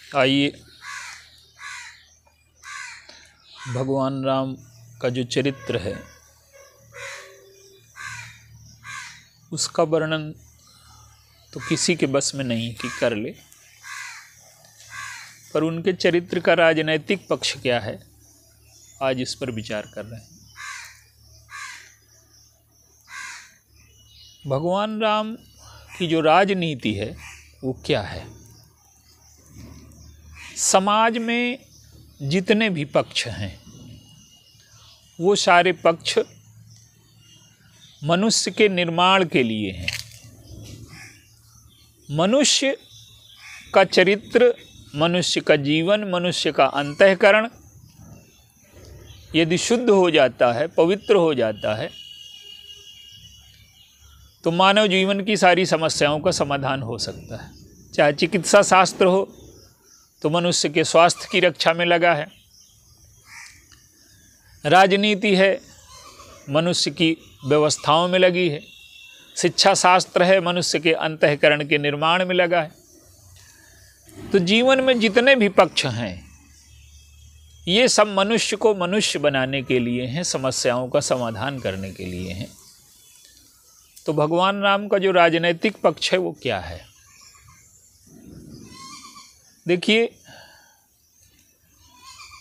आइए भगवान राम का जो चरित्र है उसका वर्णन तो किसी के बस में नहीं कि कर ले, पर उनके चरित्र का राजनैतिक पक्ष क्या है आज इस पर विचार कर रहे हैं। भगवान राम की जो राजनीति है वो क्या है। समाज में जितने भी पक्ष हैं वो सारे पक्ष मनुष्य के निर्माण के लिए हैं। मनुष्य का चरित्र, मनुष्य का जीवन, मनुष्य का अंतःकरण यदि शुद्ध हो जाता है, पवित्र हो जाता है, तो मानव जीवन की सारी समस्याओं का समाधान हो सकता है। चाहे चिकित्सा शास्त्र हो तो मनुष्य के स्वास्थ्य की रक्षा में लगा है, राजनीति है मनुष्य की व्यवस्थाओं में लगी है, शिक्षा शास्त्र है मनुष्य के अंतःकरण के निर्माण में लगा है। तो जीवन में जितने भी पक्ष हैं ये सब मनुष्य को मनुष्य बनाने के लिए हैं, समस्याओं का समाधान करने के लिए हैं। तो भगवान राम का जो राजनैतिक पक्ष है वो क्या है। देखिए,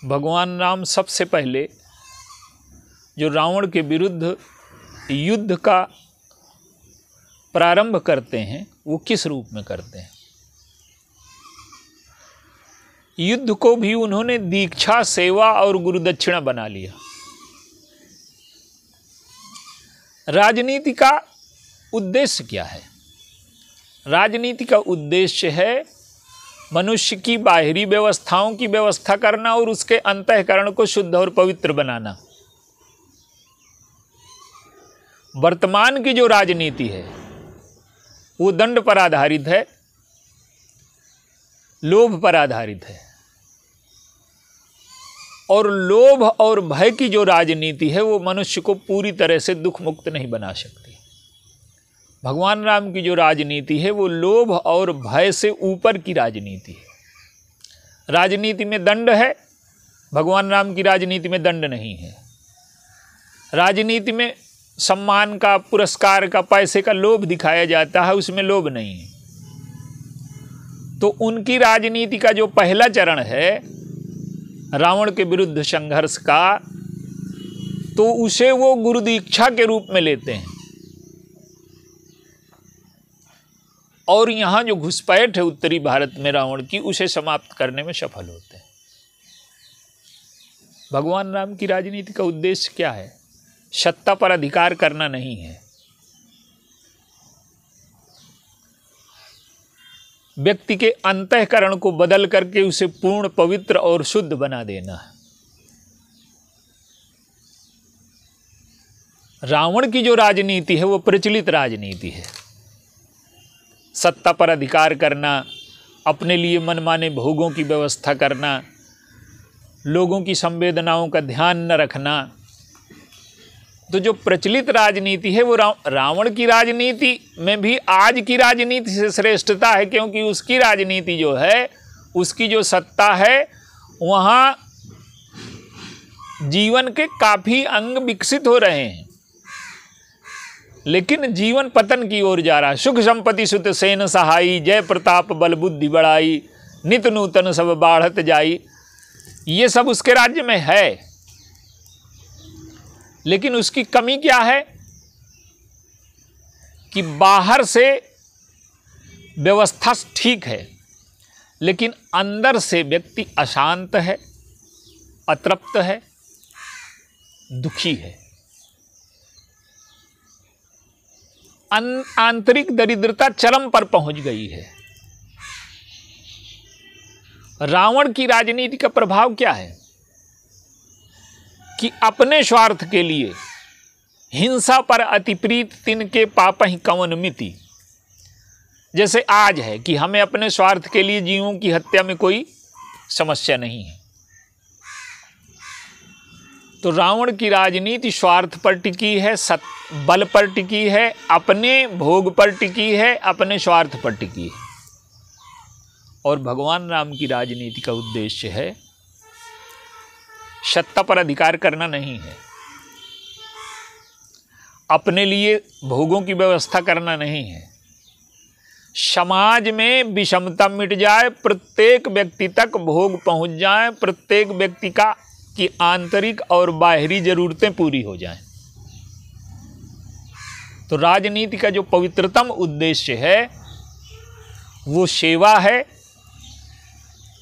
भगवान राम सबसे पहले जो रावण के विरुद्ध युद्ध का प्रारंभ करते हैं वो किस रूप में करते हैं। युद्ध को भी उन्होंने दीक्षा, सेवा और गुरुदक्षिणा बना लिया। राजनीति का उद्देश्य क्या है। राजनीति का उद्देश्य है मनुष्य की बाहरी व्यवस्थाओं की व्यवस्था करना और उसके अंतःकरण को शुद्ध और पवित्र बनाना। वर्तमान की जो राजनीति है वो दंड पर आधारित है, लोभ पर आधारित है, और लोभ और भय की जो राजनीति है वो मनुष्य को पूरी तरह से दुख मुक्त नहीं बना सकती। भगवान राम की जो राजनीति है वो लोभ और भय से ऊपर की राजनीति है। राजनीति में दंड है, भगवान राम की राजनीति में दंड नहीं है। राजनीति में सम्मान का, पुरस्कार का, पैसे का लोभ दिखाया जाता है, उसमें लोभ नहीं है। तो उनकी राजनीति का जो पहला चरण है रावण के विरुद्ध संघर्ष का, तो उसे वो गुरु दीक्षा के रूप में लेते हैं और यहाँ जो घुसपैठ है उत्तरी भारत में रावण की, उसे समाप्त करने में सफल होते हैं। भगवान राम की राजनीति का उद्देश्य क्या है। सत्ता पर अधिकार करना नहीं है, व्यक्ति के अंतःकरण को बदल करके उसे पूर्ण, पवित्र और शुद्ध बना देना है। रावण की जो राजनीति है वो प्रचलित राजनीति है। सत्ता पर अधिकार करना, अपने लिए मनमाने भोगों की व्यवस्था करना, लोगों की संवेदनाओं का ध्यान न रखना। तो जो प्रचलित राजनीति है वो रावण की राजनीति में भी आज की राजनीति से श्रेष्ठता है, क्योंकि उसकी राजनीति जो है, उसकी जो सत्ता है, वहाँ जीवन के काफ़ी अंग विकसित हो रहे हैं, लेकिन जीवन पतन की ओर जा रहा है। सुख संपत्ति सुत सेन सहाई, जय प्रताप बल बुद्धि बढ़ाई, नित नूतन सब बाढ़त जाई, ये सब उसके राज्य में है। लेकिन उसकी कमी क्या है कि बाहर से व्यवस्था ठीक है, लेकिन अंदर से व्यक्ति अशांत है, अतृप्त है, दुखी है। आंतरिक दरिद्रता चरम पर पहुंच गई है। रावण की राजनीति का प्रभाव क्या है कि अपने स्वार्थ के लिए हिंसा पर अतिप्रीत तिनके पापहि कवन मिति। जैसे आज है कि हमें अपने स्वार्थ के लिए जीवों की हत्या में कोई समस्या नहीं है, तो रावण की राजनीति स्वार्थ पर टिकी है, बल पर टिकी है, अपने भोग पर टिकी है, अपने स्वार्थ पर टिकी है। और भगवान राम की राजनीति का उद्देश्य है सत्ता पर अधिकार करना नहीं है, अपने लिए भोगों की व्यवस्था करना नहीं है। समाज में विषमता मिट जाए, प्रत्येक व्यक्ति तक भोग पहुंच जाए, प्रत्येक व्यक्ति की आंतरिक और बाहरी जरूरतें पूरी हो जाएं। तो राजनीति का जो पवित्रतम उद्देश्य है वो सेवा है,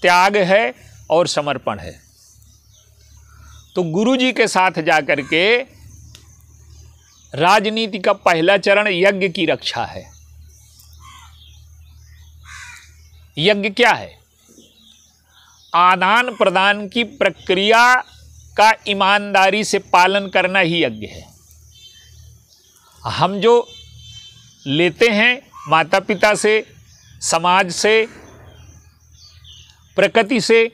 त्याग है और समर्पण है। तो गुरु जी के साथ जाकर के राजनीति का पहला चरण यज्ञ की रक्षा है। यज्ञ क्या है? आदान प्रदान की प्रक्रिया का ईमानदारी से पालन करना ही यज्ञ है। हम जो लेते हैं माता पिता से, समाज से, प्रकृति से,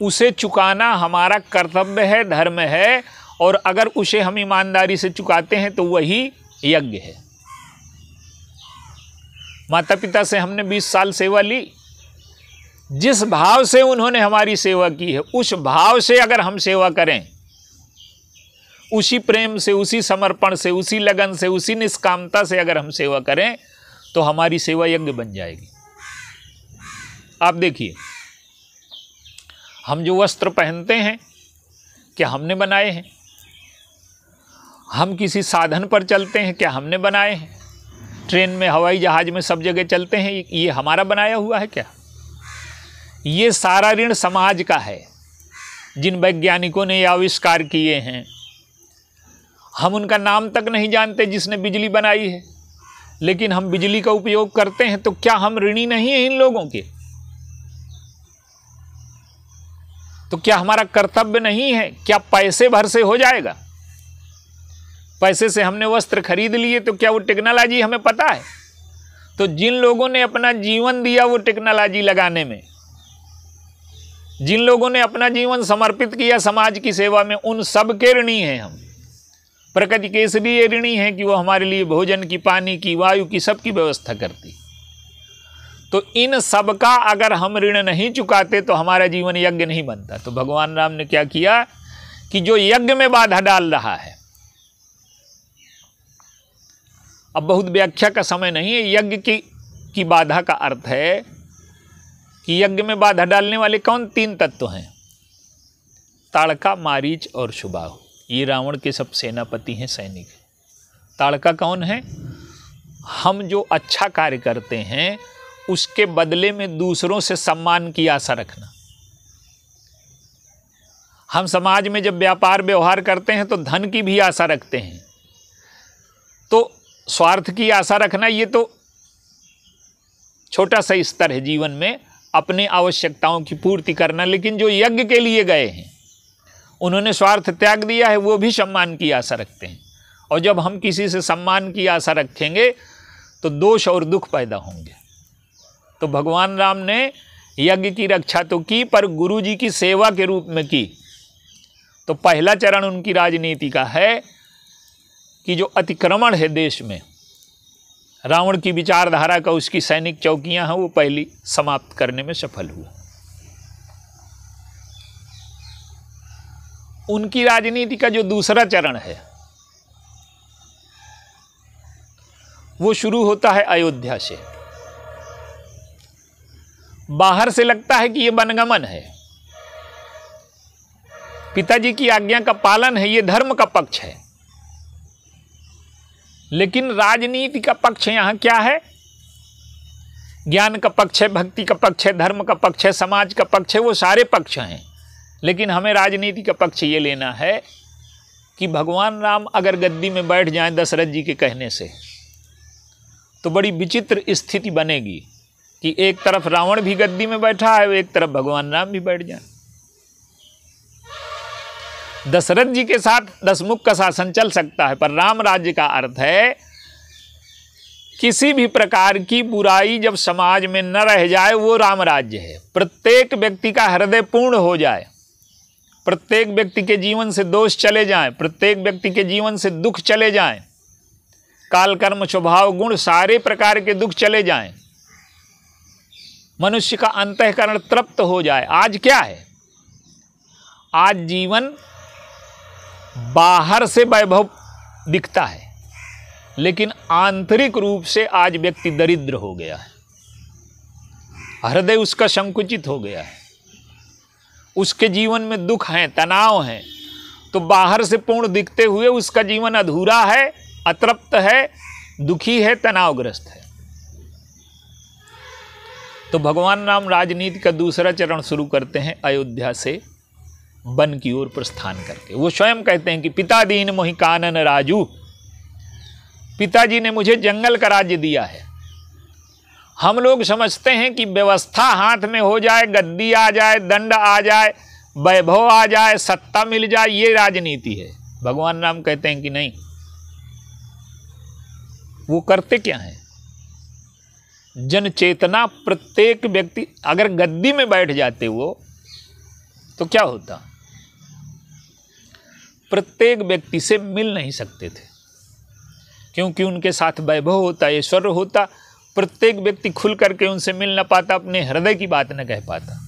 उसे चुकाना हमारा कर्तव्य है, धर्म है, और अगर उसे हम ईमानदारी से चुकाते हैं तो वही यज्ञ है। माता पिता से हमने 20 साल सेवा ली, जिस भाव से उन्होंने हमारी सेवा की है उस भाव से अगर हम सेवा करें, उसी प्रेम से, उसी समर्पण से, उसी लगन से, उसी निष्कामता से अगर हम सेवा करें तो हमारी सेवा यज्ञ बन जाएगी। आप देखिए, हम जो वस्त्र पहनते हैं क्या हमने बनाए हैं? हम किसी साधन पर चलते हैं क्या हमने बनाए हैं? ट्रेन में, हवाई जहाज में, सब जगह चलते हैं, ये हमारा बनाया हुआ है क्या? ये सारा ऋण समाज का है। जिन वैज्ञानिकों ने ये आविष्कार किए हैं, हम उनका नाम तक नहीं जानते जिसने बिजली बनाई है, लेकिन हम बिजली का उपयोग करते हैं। तो क्या हम ऋणी नहीं हैं इन लोगों के? तो क्या हमारा कर्तव्य नहीं है? क्या पैसे भर से हो जाएगा? पैसे से हमने वस्त्र खरीद लिए तो क्या वो टेक्नोलॉजी हमें पता है? तो जिन लोगों ने अपना जीवन दिया वो टेक्नोलॉजी लगाने में, जिन लोगों ने अपना जीवन समर्पित किया समाज की सेवा में, उन सब के ऋणी हैं हम। प्रकृति के इसलिए ऋणी हैं कि वो हमारे लिए भोजन की, पानी की, वायु की, सबकी व्यवस्था करती। तो इन सब का अगर हम ऋण नहीं चुकाते तो हमारा जीवन यज्ञ नहीं बनता। तो भगवान राम ने क्या किया कि जो यज्ञ में बाधा डाल रहा है, अब बहुत व्याख्या का समय नहीं है। यज्ञ की बाधा का अर्थ है कि यज्ञ में बाधा डालने वाले कौन? 3 तत्व हैं, ताड़का, मारीच और सुबाहु। ये रावण के सब सेनापति हैं, सैनिक। ताड़का कौन है? हम जो अच्छा कार्य करते हैं उसके बदले में दूसरों से सम्मान की आशा रखना। हम समाज में जब व्यापार व्यवहार करते हैं तो धन की भी आशा रखते हैं। तो स्वार्थ की आशा रखना ये तो छोटा सा स्तर है जीवन में, अपने आवश्यकताओं की पूर्ति करना। लेकिन जो यज्ञ के लिए गए हैं उन्होंने स्वार्थ त्याग दिया है, वो भी सम्मान की आशा रखते हैं। और जब हम किसी से सम्मान की आशा रखेंगे तो दोष और दुख पैदा होंगे। तो भगवान राम ने यज्ञ की रक्षा तो की, पर गुरु जी की सेवा के रूप में की। तो पहला चरण उनकी राजनीति का है कि जो अतिक्रमण है देश में, रावण की विचारधारा का, उसकी सैनिक चौकियां हैं, वो पहली समाप्त करने में सफल हुआ। उनकी राजनीति का जो दूसरा चरण है वो शुरू होता है अयोध्या से। बाहर से लगता है कि ये वनगमन है, पिताजी की आज्ञा का पालन है, ये धर्म का पक्ष है। लेकिन राजनीति का पक्ष यहां क्या है? ज्ञान का पक्ष है, भक्ति का पक्ष है, धर्म का पक्ष है, समाज का पक्ष है, वो सारे पक्ष हैं। लेकिन हमें राजनीति का पक्ष ये लेना है कि भगवान राम अगर गद्दी में बैठ जाएं दशरथ जी के कहने से, तो बड़ी विचित्र स्थिति बनेगी कि एक तरफ रावण भी गद्दी में बैठा है, एक तरफ भगवान राम भी बैठ जाए। दशरथ जी के साथ दशमुख का शासन चल सकता है, पर राम राज्य का अर्थ है किसी भी प्रकार की बुराई जब समाज में न रह जाए, वो राम राज्य है। प्रत्येक व्यक्ति का हृदय पूर्ण हो जाए, प्रत्येक व्यक्ति के जीवन से दोष चले जाएं, प्रत्येक व्यक्ति के जीवन से दुख चले जाएं, काल कर्म स्वभाव गुण सारे प्रकार के दुख चले जाएं, मनुष्य का अंतःकरण तृप्त हो जाए। आज क्या है, आज जीवन बाहर से वैभव दिखता है, लेकिन आंतरिक रूप से आज व्यक्ति दरिद्र हो गया है। हृदय उसका संकुचित हो गया है, उसके जीवन में दुख है, तनाव है, तो बाहर से पूर्ण दिखते हुए उसका जीवन अधूरा है, अतृप्त है, दुखी है, तनावग्रस्त है। तो भगवान राम राजनीति का दूसरा चरण शुरू करते हैं अयोध्या से वन की ओर प्रस्थान करके। वो स्वयं कहते हैं कि पिता दीन मोहि कानन राजू, पिताजी ने मुझे जंगल का राज्य दिया है। हम लोग समझते हैं कि व्यवस्था हाथ में हो जाए, गद्दी आ जाए, दंड आ जाए, वैभव आ जाए, सत्ता मिल जाए, ये राजनीति है। भगवान राम कहते हैं कि नहीं। वो करते क्या हैं, जन चेतना प्रत्येक व्यक्ति, अगर गद्दी में बैठ जाते वो तो क्या होता, प्रत्येक व्यक्ति से मिल नहीं सकते थे, क्योंकि उनके साथ वैभव होता, ऐश्वर्य होता। प्रत्येक व्यक्ति खुल करके उनसे मिल न पाता, अपने हृदय की बात न कह पाता।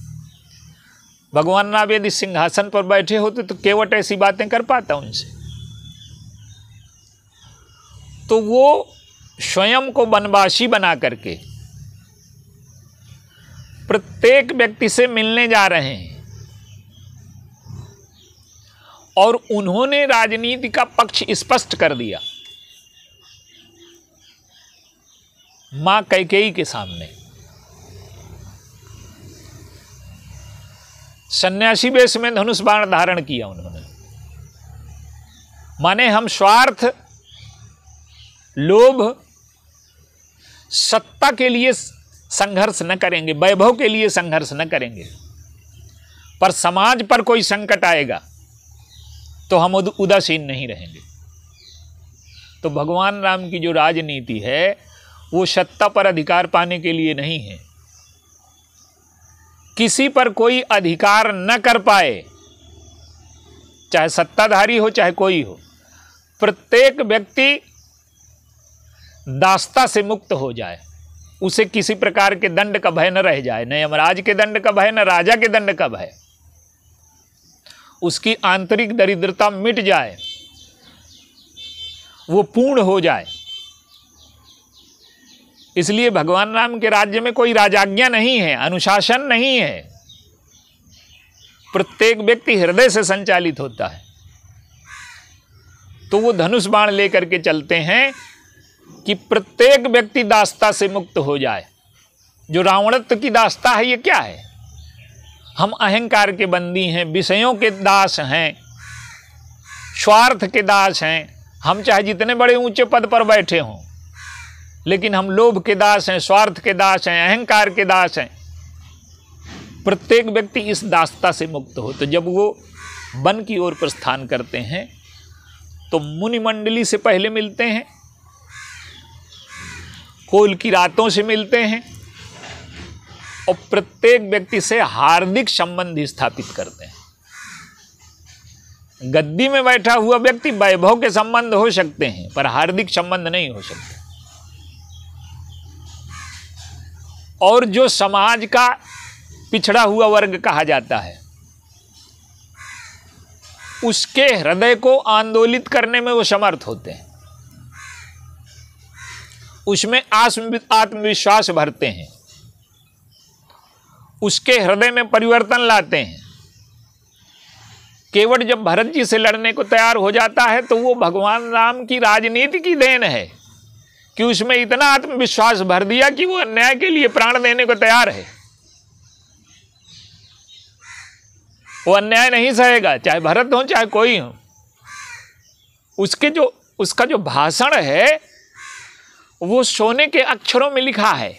भगवान राम यदि सिंहासन पर बैठे होते तो केवट ऐसी बातें कर पाता उनसे। तो वो स्वयं को वनवासी बना करके प्रत्येक व्यक्ति से मिलने जा रहे हैं, और उन्होंने राजनीति का पक्ष स्पष्ट कर दिया मां कैकेयी के सामने। सन्यासी वेश में धनुष बाण धारण किया उन्होंने, माने हम स्वार्थ, लोभ, सत्ता के लिए संघर्ष न करेंगे, वैभव के लिए संघर्ष न करेंगे, पर समाज पर कोई संकट आएगा तो हम उदासीन नहीं रहेंगे। तो भगवान राम की जो राजनीति है वो सत्ता पर अधिकार पाने के लिए नहीं है। किसी पर कोई अधिकार न कर पाए, चाहे सत्ताधारी हो चाहे कोई हो, प्रत्येक व्यक्ति दासता से मुक्त हो जाए, उसे किसी प्रकार के दंड का भय न रह जाए, न यमराज के दंड का भय, न राजा के दंड का भय, उसकी आंतरिक दरिद्रता मिट जाए, वो पूर्ण हो जाए। इसलिए भगवान राम के राज्य में कोई राजाज्ञा नहीं है, अनुशासन नहीं है, प्रत्येक व्यक्ति हृदय से संचालित होता है। तो वो धनुष बाण लेकर के चलते हैं कि प्रत्येक व्यक्ति दासता से मुक्त हो जाए। जो रावणत्व की दासता है, ये क्या है, हम अहंकार के बंदी हैं, विषयों के दास हैं, स्वार्थ के दास हैं। हम चाहे जितने बड़े ऊंचे पद पर बैठे हों, लेकिन हम लोभ के दास हैं, स्वार्थ के दास हैं, अहंकार के दास हैं। प्रत्येक व्यक्ति इस दासता से मुक्त हो। तो जब वो वन की ओर प्रस्थान करते हैं तो मुनि मंडली से पहले मिलते हैं, कोल की रातों से मिलते हैं, और प्रत्येक व्यक्ति से हार्दिक संबंध स्थापित करते हैं। गद्दी में बैठा हुआ व्यक्ति वैभव के संबंध हो सकते हैं, पर हार्दिक संबंध नहीं हो सकते। और जो समाज का पिछड़ा हुआ वर्ग कहा जाता है, उसके हृदय को आंदोलित करने में वो समर्थ होते हैं, उसमें आत्मविश्वास भरते हैं, उसके हृदय में परिवर्तन लाते हैं। केवट जब भरत जी से लड़ने को तैयार हो जाता है तो वो भगवान राम की राजनीति की देन है कि उसमें इतना आत्मविश्वास भर दिया कि वो अन्याय के लिए प्राण देने को तैयार है। वो अन्याय नहीं सहेगा, चाहे भरत हो चाहे कोई हो। उसका जो भाषण है वो सोने के अक्षरों में लिखा है।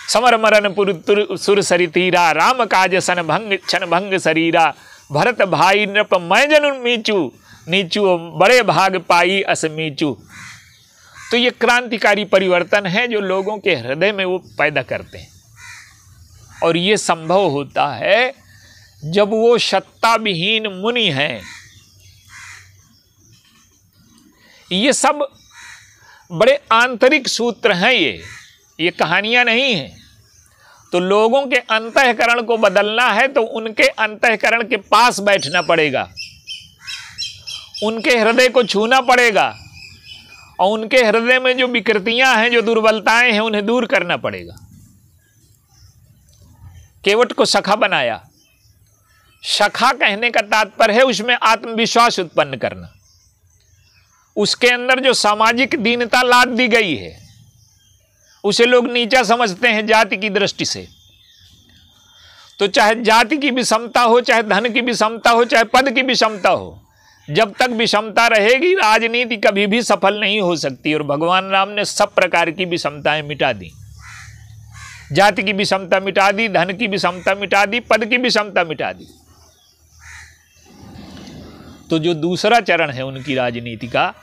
समर मरन पुर सुर सरि तीरा, राम काज सन भंग छन भंग शरीरा, भरत भाई नृप मैं जनु मीचू, नीचू बड़े भाग पाई अस मीचू। तो ये क्रांतिकारी परिवर्तन है जो लोगों के हृदय में वो पैदा करते हैं, और ये संभव होता है जब वो सत्ता विहीन मुनि हैं। ये सब बड़े आंतरिक सूत्र हैं, ये कहानियां नहीं हैं। तो लोगों के अंतःकरण को बदलना है तो उनके अंतःकरण के पास बैठना पड़ेगा, उनके हृदय को छूना पड़ेगा और उनके हृदय में जो विकृतियां हैं, जो दुर्बलताएं हैं, उन्हें दूर करना पड़ेगा। केवट को सखा बनाया। सखा कहने का तात्पर्य है उसमें आत्मविश्वास उत्पन्न करना, उसके अंदर जो सामाजिक दीनता लाद दी गई है उसे लोग नीचा समझते हैं जाति की दृष्टि से। तो चाहे जाति की विषमता हो, चाहे धन की विषमता हो, चाहे पद की विषमता हो, जब तक विषमता रहेगी राजनीति कभी भी सफल नहीं हो सकती। और भगवान राम ने सब प्रकार की विषमताएं मिटा दी। जाति की विषमता मिटा दी, धन की विषमता मिटा दी, पद की विषमता मिटा दी। तो जो दूसरा चरण है उनकी राजनीति का,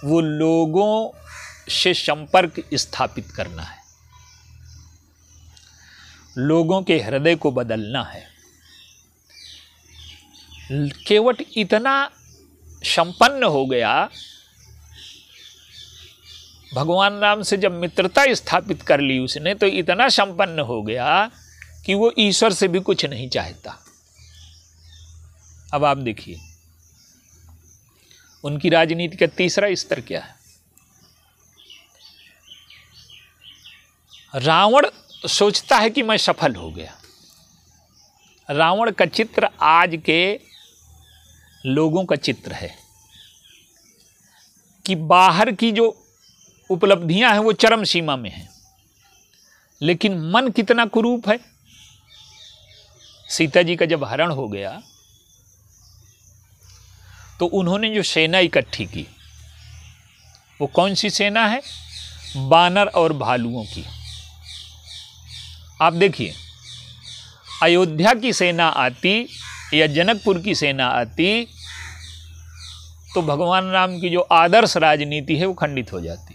वो लोगों से संपर्क स्थापित करना है, लोगों के हृदय को बदलना है। केवट इतना संपन्न हो गया, भगवान राम से जब मित्रता स्थापित कर ली उसने, तो इतना संपन्न हो गया कि वो ईश्वर से भी कुछ नहीं चाहता। अब आप देखिए उनकी राजनीति का तीसरा स्तर क्या है। रावण सोचता है कि मैं सफल हो गया। रावण का चित्र आज के लोगों का चित्र है कि बाहर की जो उपलब्धियां हैं वो चरम सीमा में हैं, लेकिन मन कितना कुरूप है। सीता जी का जब हरण हो गया तो उन्होंने जो सेना इकट्ठी की, वो कौन सी सेना है? बानर और भालुओं की। आप देखिए, अयोध्या की सेना आती या जनकपुर की सेना आती तो भगवान राम की जो आदर्श राजनीति है वो खंडित हो जाती।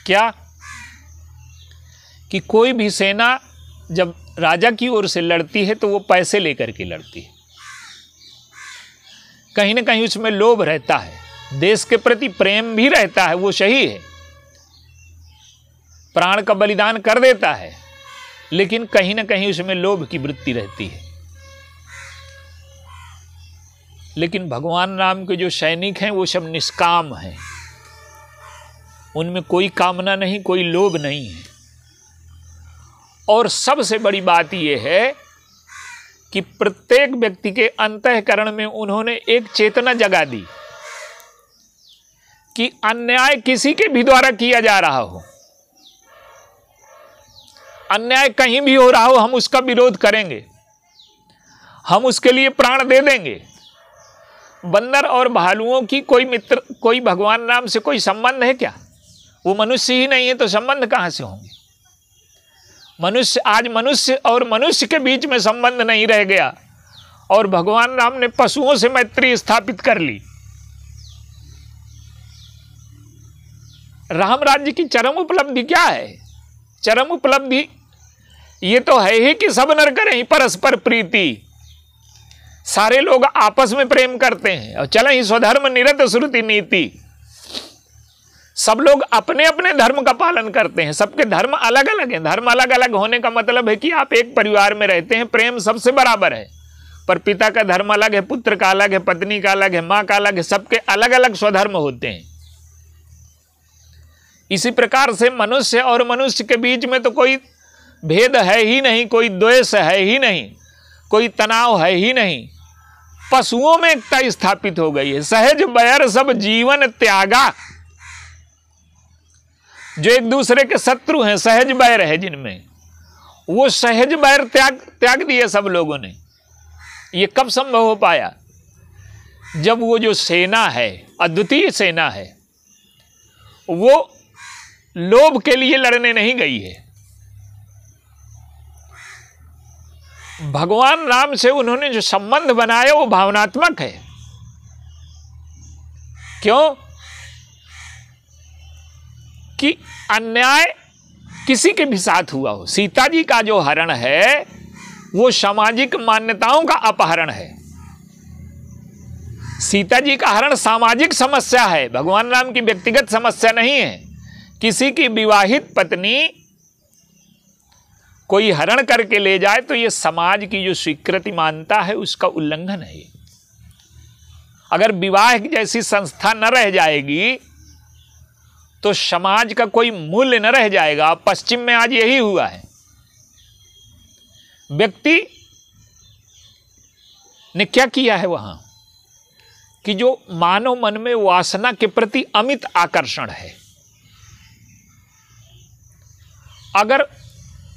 क्या कि कोई भी सेना जब राजा की ओर से लड़ती है तो वो पैसे लेकर के लड़ती है, कहीं ना कहीं उसमें लोभ रहता है, देश के प्रति प्रेम भी रहता है, वो सही है, प्राण का बलिदान कर देता है, लेकिन कहीं ना कहीं उसमें लोभ की वृत्ति रहती है। लेकिन भगवान राम के जो सैनिक हैं वो सब निष्काम हैं, उनमें कोई कामना नहीं, कोई लोभ नहीं है। और सबसे बड़ी बात यह है कि प्रत्येक व्यक्ति के अंतःकरण में उन्होंने एक चेतना जगा दी कि अन्याय किसी के भी द्वारा किया जा रहा हो, अन्याय कहीं भी हो रहा हो, हम उसका विरोध करेंगे, हम उसके लिए प्राण दे देंगे। बंदर और भालुओं की कोई मित्र, कोई भगवान राम से कोई संबंध है क्या? वो मनुष्य ही नहीं है तो संबंध कहां से होंगे? मनुष्य, आज मनुष्य और मनुष्य के बीच में संबंध नहीं रह गया और भगवान राम ने पशुओं से मैत्री स्थापित कर ली। राम राज्य की चरम उपलब्धि क्या है? चरम उपलब्धि ये तो है ही कि सब नर करें परस्पर प्रीति, सारे लोग आपस में प्रेम करते हैं और चले ही स्वधर्म निरत श्रुति नीति। सब लोग अपने अपने धर्म का पालन करते हैं, सबके धर्म अलग अलग हैं। धर्म अलग अलग होने का मतलब है कि आप एक परिवार में रहते हैं, प्रेम सबसे बराबर है, पर पिता का धर्म अलग है, पुत्र का अलग है, पत्नी का अलग है, माँ का अलग है, सबके अलग अलग स्वधर्म होते हैं। इसी प्रकार से मनुष्य और मनुष्य के बीच में तो कोई भेद है ही नहीं, कोई द्वेष है ही नहीं, कोई तनाव है ही नहीं। पशुओं में एकता स्थापित हो गई है। सहज बैर सब जीवन त्यागा, जो एक दूसरे के शत्रु हैं, सहज बैर है जिनमें, वो सहज बैर त्याग दिए सब लोगों ने। ये कब संभव हो पाया? जब वो जो सेना है, अद्वितीय सेना है, वो लोभ के लिए लड़ने नहीं गई है। भगवान राम से उन्होंने जो संबंध बनाया वो भावनात्मक है। क्यों? कि अन्याय किसी के भी साथ हुआ हो। सीता जी का जो हरण है वो सामाजिक मान्यताओं का अपहरण है। सीता जी का हरण सामाजिक समस्या है, भगवान राम की व्यक्तिगत समस्या नहीं है। किसी की विवाहित पत्नी कोई हरण करके ले जाए तो ये समाज की जो स्वीकृति मानता है उसका उल्लंघन है। अगर विवाह जैसी संस्था न रह जाएगी तो समाज का कोई मूल्य न रह जाएगा। पश्चिम में आज यही हुआ है। व्यक्ति ने क्या किया है वहां कि जो मानव मन में वासना के प्रति अमित आकर्षण है, अगर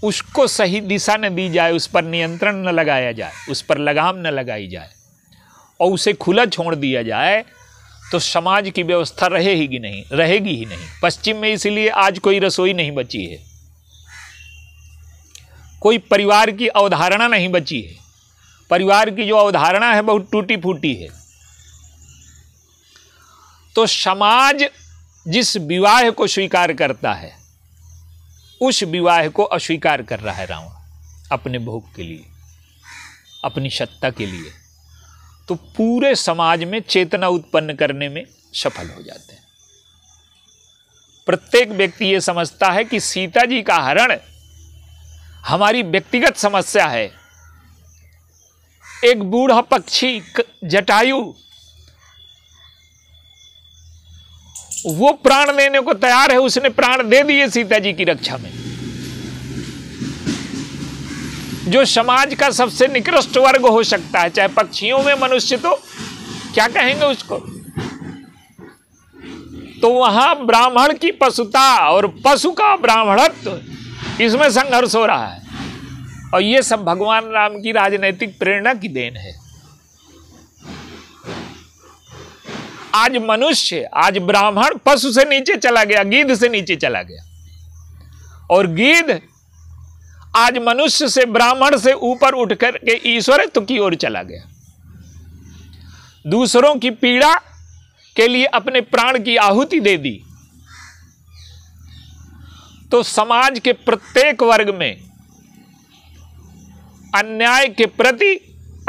उसको सही दिशा न दी जाए, उस पर नियंत्रण न लगाया जाए, उस पर लगाम न लगाई जाए और उसे खुला छोड़ दिया जाए तो समाज की व्यवस्था रहेगी ही नहीं। पश्चिम में इसलिए आज कोई रसोई नहीं बची है, कोई परिवार की अवधारणा नहीं बची है। परिवार की जो अवधारणा है बहुत टूटी फूटी है। तो समाज जिस विवाह को स्वीकार करता है उस विवाह को अस्वीकार कर रहा है रावण, अपने भोग के लिए, अपनी सत्ता के लिए। तो पूरे समाज में चेतना उत्पन्न करने में सफल हो जाते हैं। प्रत्येक व्यक्ति ये समझता है कि सीता जी का हरण हमारी व्यक्तिगत समस्या है। एक बूढ़ा पक्षी जटायु वो प्राण देने को तैयार है, उसने प्राण दे दिए सीता जी की रक्षा में। जो समाज का सबसे निकृष्ट वर्ग हो सकता है, चाहे पक्षियों में मनुष्य, तो क्या कहेंगे उसको। तो वहां ब्राह्मण की पशुता और पशु का ब्राह्मणत्व, इसमें संघर्ष हो रहा है। और ये सब भगवान राम की राजनैतिक प्रेरणा की देन है। आज मनुष्य, आज ब्राह्मण पशु से नीचे चला गया, गीध से नीचे चला गया, और गीध आज मनुष्य से, ब्राह्मण से ऊपर उठकर के ईश्वरत्व की ओर चला गया। दूसरों की पीड़ा के लिए अपने प्राण की आहुति दे दी। तो समाज के प्रत्येक वर्ग में अन्याय के प्रति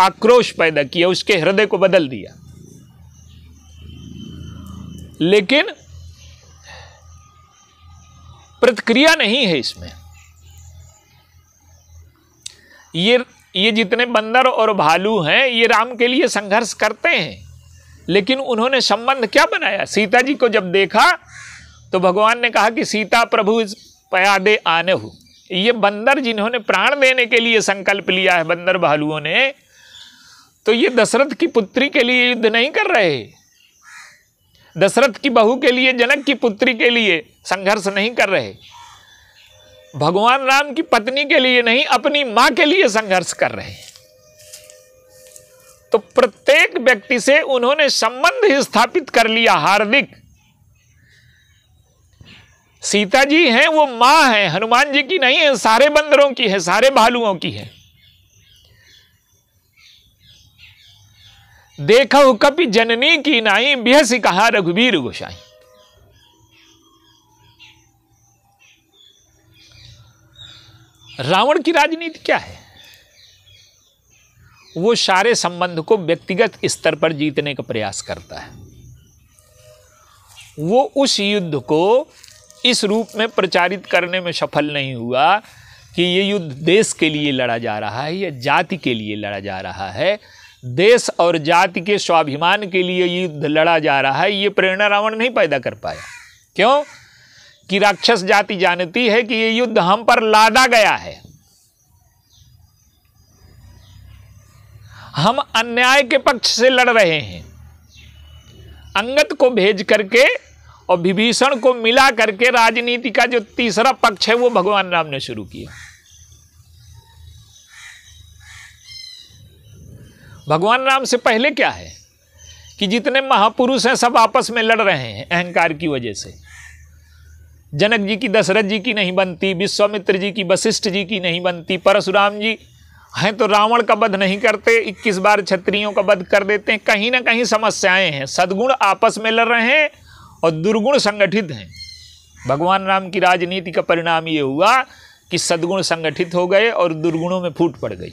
आक्रोश पैदा किया, उसके हृदय को बदल दिया। लेकिन प्रतिक्रिया नहीं है इसमें। ये जितने बंदर और भालू हैं, ये राम के लिए संघर्ष करते हैं, लेकिन उन्होंने संबंध क्या बनाया। सीता जी को जब देखा तो भगवान ने कहा कि सीता प्रभु पयादे आने हो। ये बंदर जिन्होंने प्राण देने के लिए संकल्प लिया है, बंदर भालुओं ने, तो ये दशरथ की पुत्री के लिए युद्ध नहीं कर रहे, दशरथ की बहू के लिए, जनक की पुत्री के लिए संघर्ष नहीं कर रहे, भगवान राम की पत्नी के लिए नहीं, अपनी मां के लिए संघर्ष कर रहे हैं। तो प्रत्येक व्यक्ति से उन्होंने संबंध ही स्थापित कर लिया हार्दिक। सीता जी हैं वो मां है, हनुमान जी की नहीं है, सारे बंदरों की है, सारे भालुओं की है। देखो कपि जननी की नाई, बिहसी कहा रघुबीर गोसाई। रावण की राजनीति क्या है? वो सारे संबंध को व्यक्तिगत स्तर पर जीतने का प्रयास करता है। वो उस युद्ध को इस रूप में प्रचारित करने में सफल नहीं हुआ कि ये युद्ध देश के लिए लड़ा जा रहा है या जाति के लिए लड़ा जा रहा है। देश और जाति के स्वाभिमान के लिए युद्ध लड़ा जा रहा है, ये प्रेरणा रावण नहीं पैदा कर पाया। क्यों? कि राक्षस जाति जानती है कि ये युद्ध हम पर लादा गया है, हम अन्याय के पक्ष से लड़ रहे हैं। अंगद को भेज करके और विभीषण को मिला करके राजनीति का जो तीसरा पक्ष है वो भगवान राम ने शुरू किया। भगवान राम से पहले क्या है कि जितने महापुरुष हैं सब आपस में लड़ रहे हैं अहंकार की वजह से। जनक जी की दशरथ जी की नहीं बनती, विश्वामित्र जी की वशिष्ठ जी की नहीं बनती, परशुराम जी हैं तो रावण का वध नहीं करते, 21 बार क्षत्रियों का वध कर देते हैं। कहीं ना कहीं समस्याएं हैं, सद्गुण आपस में लड़ रहे हैं और दुर्गुण संगठित हैं। भगवान राम की राजनीति का परिणाम ये हुआ कि सद्गुण संगठित हो गए और दुर्गुणों में फूट पड़ गई।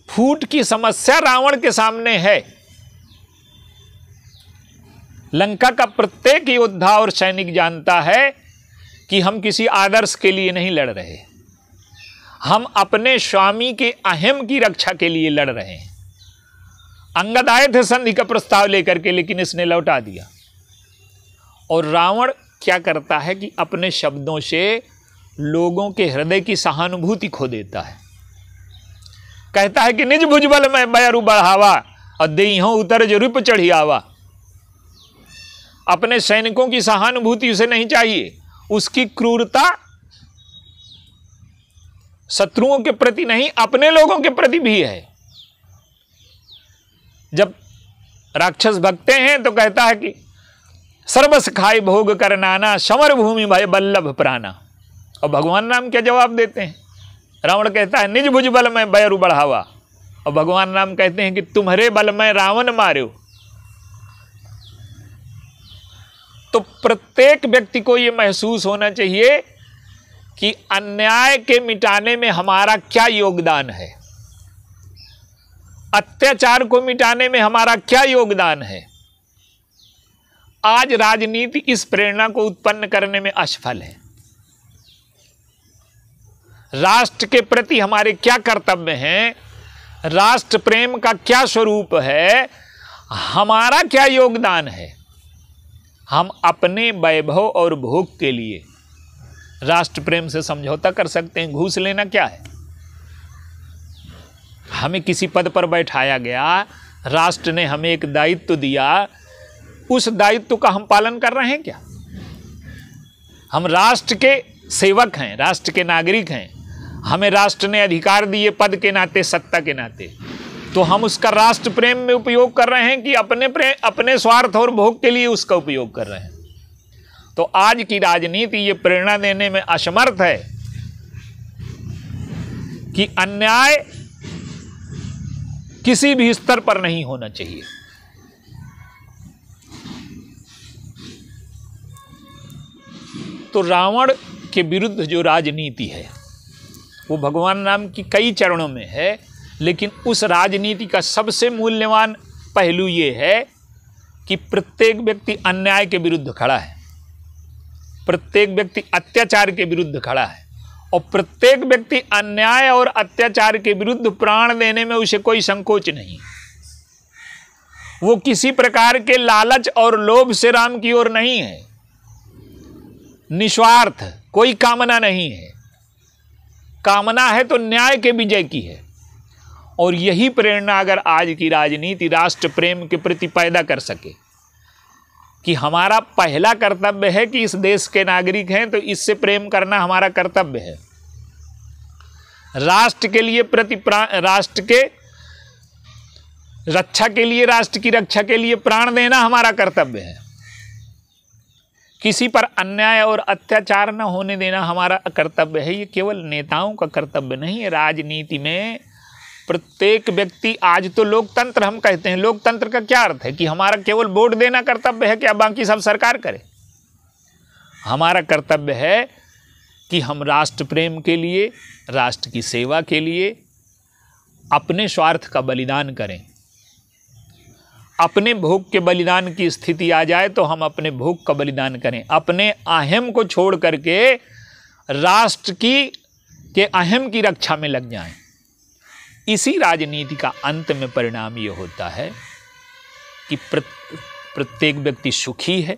फूट की समस्या रावण के सामने है। लंका का प्रत्येक योद्धा और सैनिक जानता है कि हम किसी आदर्श के लिए नहीं लड़ रहे, हम अपने स्वामी के अहम की रक्षा के लिए लड़ रहे हैं। अंगद आए थे संधि का प्रस्ताव लेकर के, लेकिन इसने लौटा दिया। और रावण क्या करता है कि अपने शब्दों से लोगों के हृदय की सहानुभूति खो देता है। कहता है कि निज भुजबल में बयरु बढ़ावा और देहों उतर जो रूप चढ़ी आवा। अपने सैनिकों की सहानुभूति उसे नहीं चाहिए, उसकी क्रूरता शत्रुओं के प्रति नहीं, अपने लोगों के प्रति भी है। जब राक्षस भगते हैं तो कहता है कि सर्वस खाए भोग कर नाना, समर भूमि भय बल्लभ प्राणा। और भगवान राम क्या जवाब देते हैं? रावण कहता है निज भुज बल में बैरु बढ़ावा, और भगवान राम कहते हैं कि तुम्हारे बल में रावण मार्यो। तो प्रत्येक व्यक्ति को यह महसूस होना चाहिए कि अन्याय के मिटाने में हमारा क्या योगदान है, अत्याचार को मिटाने में हमारा क्या योगदान है। आज राजनीति इस प्रेरणा को उत्पन्न करने में असफल है। राष्ट्र के प्रति हमारे क्या कर्तव्य हैं, राष्ट्र प्रेम का क्या स्वरूप है, हमारा क्या योगदान है। हम अपने वैभव और भोग के लिए राष्ट्र प्रेम से समझौता कर सकते हैं। घूस लेना क्या है? हमें किसी पद पर बैठाया गया, राष्ट्र ने हमें एक दायित्व दिया, उस दायित्व का हम पालन कर रहे हैं क्या? हम राष्ट्र के सेवक हैं, राष्ट्र के नागरिक हैं, हमें राष्ट्र ने अधिकार दिए पद के नाते, सत्ता के नाते, तो हम उसका राष्ट्र प्रेम में उपयोग कर रहे हैं कि अपने स्वार्थ और भोग के लिए उसका उपयोग कर रहे हैं। तो आज की राजनीति ये प्रेरणा देने में असमर्थ है कि अन्याय किसी भी स्तर पर नहीं होना चाहिए। तो रावण के विरुद्ध जो राजनीति है वो भगवान राम की कई चरणों में है, लेकिन उस राजनीति का सबसे मूल्यवान पहलू ये है कि प्रत्येक व्यक्ति अन्याय के विरुद्ध खड़ा है, प्रत्येक व्यक्ति अत्याचार के विरुद्ध खड़ा है, और प्रत्येक व्यक्ति अन्याय और अत्याचार के विरुद्ध प्राण देने में उसे कोई संकोच नहीं। वो किसी प्रकार के लालच और लोभ से राम की ओर नहीं है, निस्वार्थ, कोई कामना नहीं है। कामना है तो न्याय के विजय की है। और यही प्रेरणा अगर आज की राजनीति राष्ट्र प्रेम के प्रति पैदा कर सके कि हमारा पहला कर्तव्य है कि इस देश के नागरिक हैं तो इससे प्रेम करना हमारा कर्तव्य है, राष्ट्र के लिए राष्ट्र के रक्षा के लिए, राष्ट्र की रक्षा के लिए प्राण देना हमारा कर्तव्य है, किसी पर अन्याय और अत्याचार न होने देना हमारा कर्तव्य है। ये केवल नेताओं का कर्तव्य नहीं है। राजनीति में प्रत्येक व्यक्ति, आज तो लोकतंत्र हम कहते हैं, लोकतंत्र का क्या अर्थ है कि हमारा केवल वोट देना कर्तव्य है, क्या बाकी सब सरकार करे? हमारा कर्तव्य है कि हम राष्ट्र प्रेम के लिए, राष्ट्र की सेवा के लिए अपने स्वार्थ का बलिदान करें। अपने भोग के बलिदान की स्थिति आ जाए तो हम अपने भोग का बलिदान करें, अपने अहम को छोड़ करके राष्ट्र के अहम की रक्षा में लग जाएं। इसी राजनीति का अंत में परिणाम ये होता है कि प्रत्येक व्यक्ति सुखी है,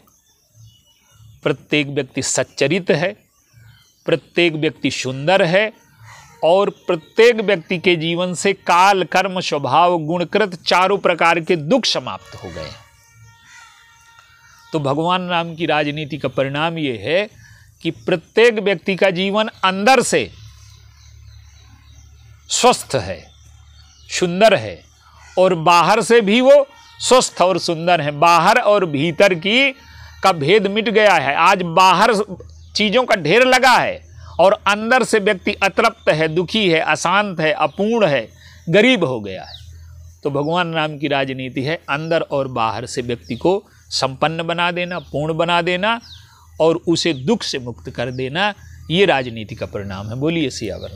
प्रत्येक व्यक्ति सच्चरित है, प्रत्येक व्यक्ति सुंदर है, और प्रत्येक व्यक्ति के जीवन से काल, कर्म, स्वभाव, गुणकृत चारों प्रकार के दुख समाप्त हो गए। तो भगवान राम की राजनीति का परिणाम ये है कि प्रत्येक व्यक्ति का जीवन अंदर से स्वस्थ है, सुंदर है, और बाहर से भी वो स्वस्थ और सुंदर है। बाहर और भीतर का भेद मिट गया है। आज बाहर चीज़ों का ढेर लगा है और अंदर से व्यक्ति अतृप्त है, दुखी है, अशांत है, अपूर्ण है, गरीब हो गया है। तो भगवान राम की राजनीति है अंदर और बाहर से व्यक्ति को संपन्न बना देना, पूर्ण बना देना और उसे दुख से मुक्त कर देना। ये राजनीति का परिणाम है। बोलिए सियावर राम।